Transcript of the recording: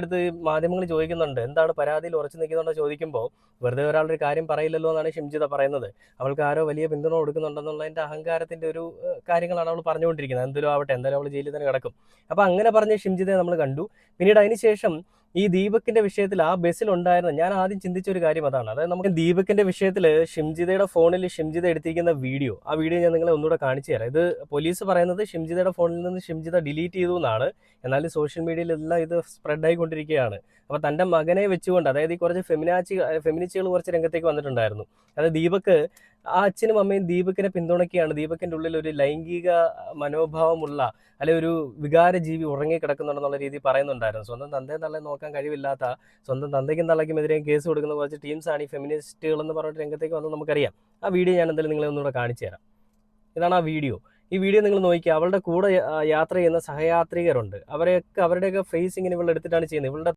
അടുത്ത് മാധ്യമങ്ങൾ ചോദിക്കുന്നുണ്ട്, എന്താണ് പരാതിയിൽ ഉറച്ചു നിൽക്കുന്നുണ്ടോ ചോദിക്കുമ്പോൾ വെറുതെ ഒരാളുടെ കാര്യം പറയില്ലല്ലോ എന്നാണ് ഷിംജിത പറയുന്നത്. അവൾക്ക് ആരോ വലിയ പിന്തുണ കൊടുക്കുന്നുണ്ടെന്നുള്ളതിൻ്റെ അഹങ്കാരത്തിൻ്റെ ഒരു കാര്യങ്ങളാണ് അവൾ പറഞ്ഞുകൊണ്ടിരിക്കുന്നത്. എന്തെങ്കിലും ആവട്ടെ, എന്തായാലും അവൾ ജയിലിൽ തന്നെ കിടക്കും. അപ്പോൾ അങ്ങനെ പറഞ്ഞ ഷിംജിതയെ നമ്മൾ കണ്ടു. പിന്നീട് അതിനുശേഷം ഈ ദീപകിന്റെ വിഷയത്തിൽ ആ ബസ്സിലുണ്ടായിരുന്ന, ഞാൻ ആദ്യം ചിന്തിച്ച ഒരു കാര്യം അതാണ്. അതായത് നമുക്ക് ദീപകിന്റെ വിഷയത്തിൽ ഷിംജിതയുടെ ഫോണിൽ ഷിംജിത എടുത്തിരിക്കുന്ന വീഡിയോ, ആ വീഡിയോ ഞാൻ നിങ്ങളെ ഒന്നുകൂടെ കാണിച്ചു തരാം. ഇത് പോലീസ് പറയുന്നത് ഷിംജിതയുടെ ഫോണിൽ നിന്ന് ഷിംജിത ഡിലീറ്റ് ചെയ്തു എന്നാണ്. എന്നാലും സോഷ്യൽ മീഡിയയിലെല്ലാം ഇത് സ്പ്രെഡ് ആയിക്കൊണ്ടിരിക്കുകയാണ്. അപ്പോൾ തൻ്റെ മകനെ വെച്ചുകൊണ്ട്, അതായത് ഈ കുറച്ച് ഫെമിനിസ്റ്റുകൾ കുറച്ച് രംഗത്തേക്ക് വന്നിട്ടുണ്ടായിരുന്നു. അതായത് ദീപക്, ആ അച്ഛനും അമ്മയും ദീപകിനെ പിന്തുണയ്ക്കുകയാണ്. ദീപകിൻ്റെ ഉള്ളിൽ ഒരു ലൈംഗിക മനോഭാവമുള്ള, അല്ലെ ഒരു വികാര ജീവി ഉറങ്ങിക്കിടക്കുന്നുണ്ടെന്നുള്ള രീതി പറയുന്നുണ്ടായിരുന്നു. സ്വന്തം തന്തയും തള്ളയും നോക്കാൻ കഴിവില്ലാത്ത, സ്വന്തം തന്തയ്ക്കും തള്ളയ്ക്കുമെതിരെയും കേസ് കൊടുക്കുന്ന കുറച്ച് ടീംസാണ് ഈ ഫെമിനിസ്റ്റുകൾ എന്ന് പറഞ്ഞിട്ട് രംഗത്തേക്ക് വന്നത് നമുക്കറിയാം. ആ വീഡിയോ ഞാൻ എന്തായാലും നിങ്ങളെ ഒന്നുകൂടെ കാണിച്ചു തരാം. ഇതാണ് ആ വീഡിയോ. ഈ വീഡിയോ നിങ്ങൾ നോക്കിയാൽ അവളുടെ കൂടെ യാത്ര ചെയ്യുന്ന സഹയാത്രികരുണ്ട്. അവരുടെയൊക്കെ ഫേസ് ഇങ്ങനെ ഇവളെടുത്തിട്ടാണ് ചെയ്യുന്നത്. ഇവളുടെ